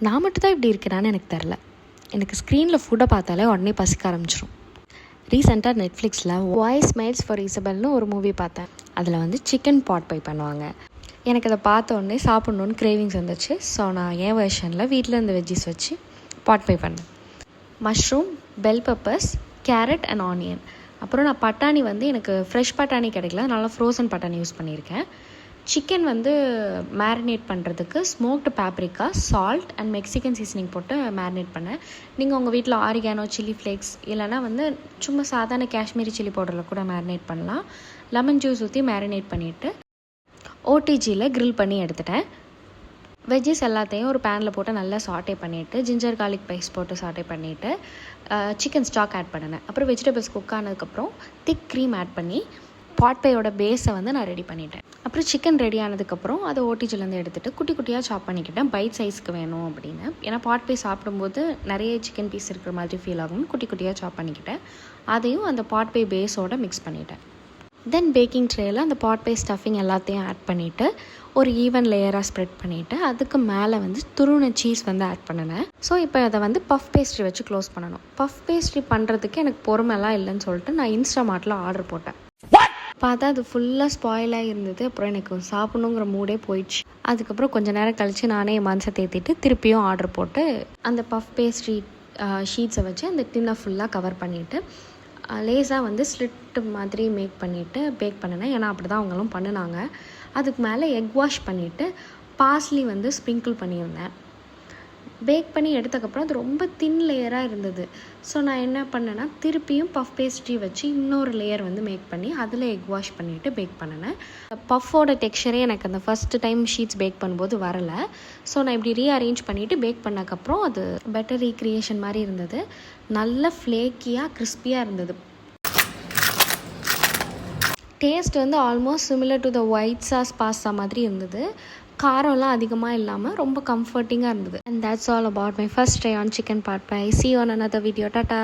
நான் மட்டும் தான் இப்படி இருக்கிறான்னு எனக்கு தெரில. எனக்கு ஸ்க்ரீனில் ஃபுட்டை பார்த்தாலே உடனே பசிக்க ஆரம்பிச்சிடும். ரீசெண்டாக நெட்ஃப்ளிக்ஸில் வாய் ஸ்மைல்ஸ் ஃபார் இசபெல்னு ஒரு மூவி பார்த்தேன். அதில் வந்து சிக்கன் பாட் பை பண்ணுவாங்க. எனக்கு அதை பார்த்த உடனே சாப்பிட்ணுன்னு கிரேவிங்ஸ் வந்துச்சு. ஸோ நான் என் வெர்ஷனில் வீட்டில் இருந்த வெஜ்ஜிஸ் வச்சு பாட் பை பண்ணேன். Mushroom, bell peppers, carat and onion. அப்புறம் நான் பட்டாணி வந்து எனக்கு ஃப்ரெஷ் பட்டாணி கிடைக்கல, அதனால் ஃப்ரோசன் பட்டாணி யூஸ் பண்ணியிருக்கேன். சிக்கன் வந்து மேரினேட் பண்ணுறதுக்கு smoked paprika, salt and Mexican seasoning போட்டு மேரினேட் பண்ணேன். நீங்கள் உங்கள் வீட்டில் ஆரிகானோ, சில்லி ஃப்ளேக்ஸ் இல்லைனா வந்து சும்மா சாதாரண காஷ்மீரி சில்லி பவுடரில் கூட மேரினேட் பண்ணலாம். லெமன் ஜூஸ் ஊற்றி மேரினேட் பண்ணிவிட்டு ஓடிஜியில் க்ரில் பண்ணி எடுத்துட்டேன். வெஜ்ஜஸ் எல்லாத்தையும் ஒரு பேனில் போட்டு நல்லா சாட்டே பண்ணிவிட்டு ஜிஞ்சர் கார்லிக் பேஸ்ட் போட்டு சாட்டே பண்ணிவிட்டு சிக்கன் ஸ்டாக் ஆட் பண்ணினேன். அப்புறம் வெஜிடபிள்ஸ் குக் ஆனதுக்கப்புறம் திக் க்ரீம் ஆட் பண்ணி பாட் பையோட பேஸை வந்து நான் ரெடி பண்ணிட்டேன். அப்புறம் சிக்கன் ரெடி ஆனதுக்கப்புறம் அதை ஓடிஜிலேருந்து எடுத்துகிட்டு குட்டி குட்டியாக சாப் பண்ணிக்கிட்டேன், பைட் சைஸ்க்கு வேணும் அப்படின்னு. ஏன்னா பாட் பை சாப்பிடும்போது நிறைய சிக்கன் பீஸ் இருக்கிற மாதிரி ஃபீல் ஆகும்னு குட்டி குட்டியாக சாப் பண்ணிக்கிட்டேன். அதையும் அந்த பாட் பை பேஸோடு மிக்ஸ் பண்ணிவிட்டேன். தென் பேக்கிங் ட்ரேயில் அந்த பாட் பை ஸ்டஃபிங் எல்லாத்தையும் ஆட் பண்ணிவிட்டு ஒரு ஈவன் லேயராக ஸ்ப்ரெட் பண்ணிவிட்டு அதுக்கு மேலே வந்து துருவின சீஸ் வந்து ஆட் பண்ணினேன். ஸோ இப்போ அதை வந்து பஃப் பேஸ்ட்ரி வச்சு க்ளோஸ் பண்ணணும். பஃப் பேஸ்ட்ரி பண்ணுறதுக்கு எனக்கு பொறுமைலாம் இல்லைன்னு சொல்லிட்டு நான் இன்ஸ்டாமார்ட்டில் ஆர்டர் போட்டேன். பார்த்தா அது ஃபுல்லாக ஸ்பாயிலாக இருந்தது. அப்புறம் எனக்கு சாப்பிட்ணுங்கிற மூடே போயிடுச்சு. அதுக்கப்புறம் கொஞ்சம் நேரம் கழித்து நானே என் மனசை தேத்திட்டு திருப்பியும் ஆர்டர் போட்டு அந்த பஃப் பேஸ்ட்ரி ஷீட்ஸை வச்சு அந்த டின்னை ஃபுல்லாக கவர் பண்ணிவிட்டு லேஸாக வந்து ஸ்லிட் மாதிரி மேக் பண்ணிவிட்டு பேக் பண்ணினேன். ஏன்னா அப்படி தான் அவங்களும் பண்ணினாங்க. அதுக்கு மேலே எக் வாஷ் பண்ணிவிட்டு பார்ஸ்லி வந்து ஸ்ப்ரிங்கிள் பண்ணியிருந்தேன். பேக் பண்ணி எடுத்தக்கப்புறம் அது ரொம்ப தின் லேயராக இருந்தது. ஸோ நான் என்ன பண்ணேன்னா திருப்பியும் பஃப் பேஸ்ட்ரி வச்சு இன்னொரு லேயர் வந்து மேக் பண்ணி அதில் எக் வாஷ் பண்ணிவிட்டு பேக் பண்ணினேன். பஃப்போட டெக்ஸ்சரே எனக்கு அந்த ஃபஸ்ட்டு டைம் ஷீட்ஸ் பேக் பண்ணும்போது வரலை. ஸோ நான் இப்படி ரீஅரேஞ்ச் பண்ணிவிட்டு பேக் பண்ணக்கப்புறம் அது பெட்டர் ரீக்ரியேஷன் மாதிரி இருந்தது. நல்ல ஃப்ளேக்கியாக கிறிஸ்பியாக இருந்தது. டேஸ்ட் வந்து almost similar to the white sauce pasta மாதிரி இருந்தது. காரம்லாம் அதிகமாக இல்லாமல் ரொம்ப கம்ஃபர்டிங்காக இருந்தது. And that's all about my first try on chicken pot pie. See you on another video. Tata.